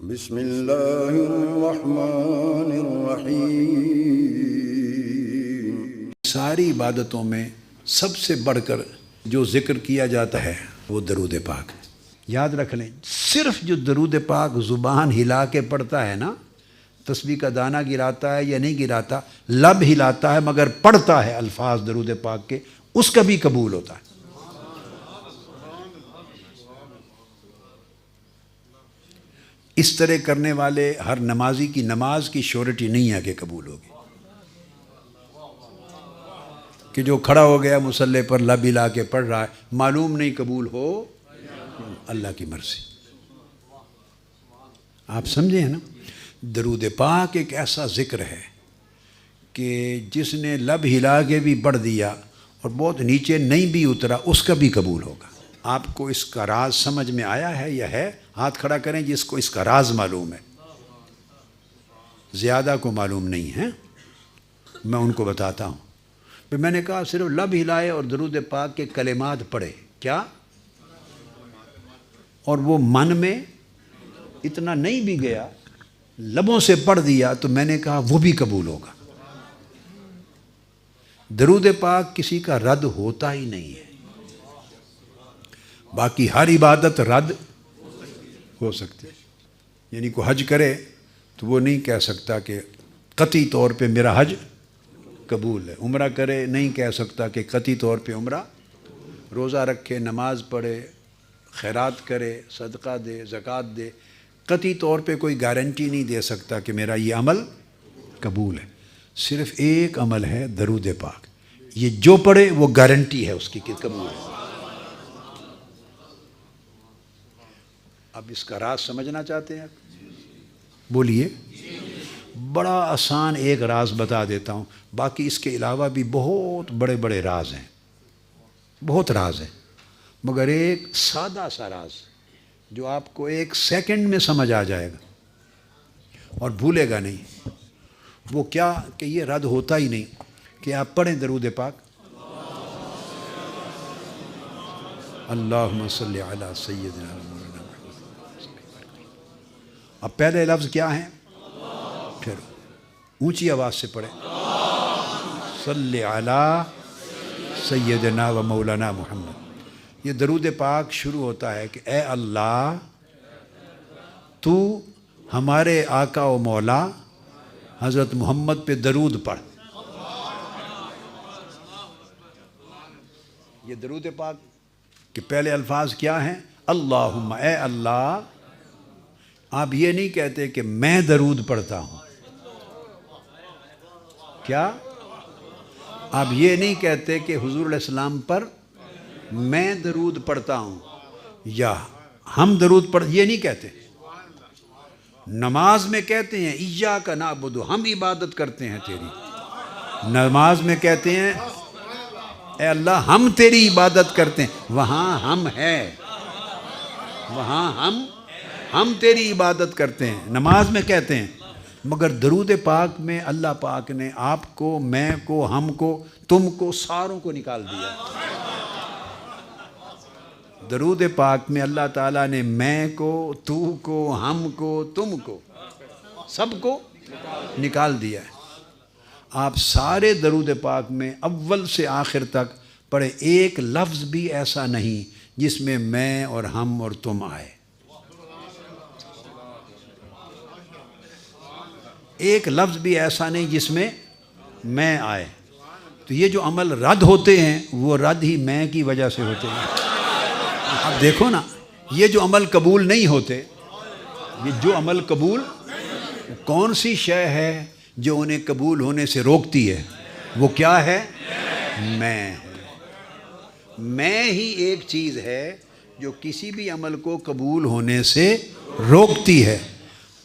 بسم اللہ الرحمن الرحیم۔ ساری عبادتوں میں سب سے بڑھ کر جو ذکر کیا جاتا ہے وہ درود پاک۔ یاد رکھ لیں، صرف جو درود پاک زبان ہلا کے پڑھتا ہے نا، تسبیح کا دانہ گراتا ہے یا نہیں گراتا، لب ہلاتا ہے مگر پڑھتا ہے الفاظ درود پاک کے، اس کا بھی قبول ہوتا ہے۔ اس طرح کرنے والے ہر نمازی کی نماز کی شیورٹی نہیں ہے کہ قبول ہوگی، کہ جو کھڑا ہو گیا مصلی پر لب ہلا کے پڑھ رہا ہے، معلوم نہیں قبول ہو، اللہ کی مرضی۔ آپ سمجھے ہیں نا، درود پاک ایک ایسا ذکر ہے کہ جس نے لب ہلا کے بھی پڑھ دیا اور بہت نیچے نہیں بھی اترا، اس کا بھی قبول ہوگا۔ آپ کو اس کا راز سمجھ میں آیا ہے یا ہے؟ ہاتھ کھڑا کریں جس کو اس کا راز معلوم ہے۔ زیادہ کو معلوم نہیں ہے، میں ان کو بتاتا ہوں۔ پھر میں نے کہا صرف لب ہلائے اور درود پاک کے کلمات پڑھے، کیا؟ اور وہ من میں اتنا نہیں بھی گیا، لبوں سے پڑھ دیا، تو میں نے کہا وہ بھی قبول ہوگا۔ درود پاک کسی کا رد ہوتا ہی نہیں ہے، باقی ہر عبادت رد ہو سکتی ہے۔ یعنی کوئی حج کرے تو وہ نہیں کہہ سکتا کہ قطعی طور پہ میرا حج قبول ہے، عمرہ کرے نہیں کہہ سکتا کہ قطعی طور پہ عمرہ، روزہ رکھے، نماز پڑھے، خیرات کرے، صدقہ دے، زکوٰۃ دے، قطعی طور پہ کوئی گارنٹی نہیں دے سکتا کہ میرا یہ عمل قبول ہے۔ صرف ایک عمل ہے درود پاک، یہ جو پڑھے وہ گارنٹی ہے اس کی کہ قبول ہے۔ اب اس کا راز سمجھنا چاہتے ہیں؟ بولیے۔ بڑا آسان ایک راز بتا دیتا ہوں، باقی اس کے علاوہ بھی بہت بڑے بڑے راز ہیں، بہت راز ہیں، مگر ایک سادہ سا راز جو آپ کو ایک سیکنڈ میں سمجھ آ جائے گا اور بھولے گا نہیں۔ وہ کیا کہ یہ رد ہوتا ہی نہیں کہ آپ پڑھیں درود پاک، اللہم صلی علی سیدنا محمد۔ اب پہلے لفظ کیا ہیں؟ پھر اونچی آواز سے پڑھیں، صلی علی سیدنا و مولانا محمد۔ یہ درود پاک شروع ہوتا ہے کہ اے اللہ تو ہمارے آقا و مولا حضرت محمد پہ درود پڑھ۔ یہ درود پاک کے پہلے الفاظ کیا ہیں؟ اللہم، اے اللہ۔ آپ یہ نہیں کہتے کہ میں درود پڑھتا ہوں، کیا؟ آپ یہ نہیں کہتے کہ حضور علیہ السلام پر میں درود پڑھتا ہوں یا ہم درود پڑھ، یہ نہیں کہتے۔ نماز میں کہتے ہیں ایاک نعبد، ہم عبادت کرتے ہیں تیری۔ نماز میں کہتے ہیں اے اللہ ہم تیری عبادت کرتے ہیں، وہاں ہم ہیں، وہاں ہم تیری عبادت کرتے ہیں، نماز میں کہتے ہیں۔ مگر درود پاک میں اللہ پاک نے آپ کو، میں کو، ہم کو، تم کو، ساروں کو نکال دیا۔ درود پاک میں اللہ تعالیٰ نے میں کو، تو کو، ہم کو، تم کو، سب کو نکال دیا ہے۔ آپ سارے درود پاک میں اول سے آخر تک پڑھے، ایک لفظ بھی ایسا نہیں جس میں میں اور ہم اور تم آئے، ایک لفظ بھی ایسا نہیں جس میں میں آئے۔ تو یہ جو عمل رد ہوتے ہیں وہ رد ہی میں کی وجہ سے ہوتے ہیں۔ اب دیکھو نا، یہ جو عمل قبول نہیں ہوتے، یہ جو عمل قبول، کون سی شے ہے جو انہیں قبول ہونے سے روکتی ہے؟ وہ کیا ہے؟ میں ہی ایک چیز ہے جو کسی بھی عمل کو قبول ہونے سے روکتی ہے۔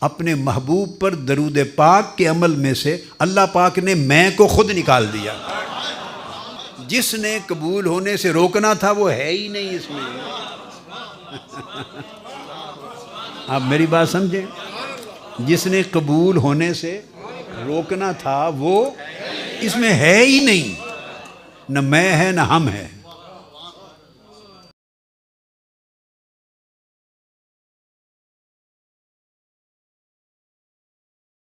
اپنے محبوب پر درود پاک کے عمل میں سے اللہ پاک نے میں کو خود نکال دیا۔ جس نے قبول ہونے سے روکنا تھا وہ ہے ہی نہیں اس میں۔ آپ میری بات سمجھیں، جس نے قبول ہونے سے روکنا تھا وہ اس میں ہے ہی نہیں، نہ میں ہے نہ ہم ہے۔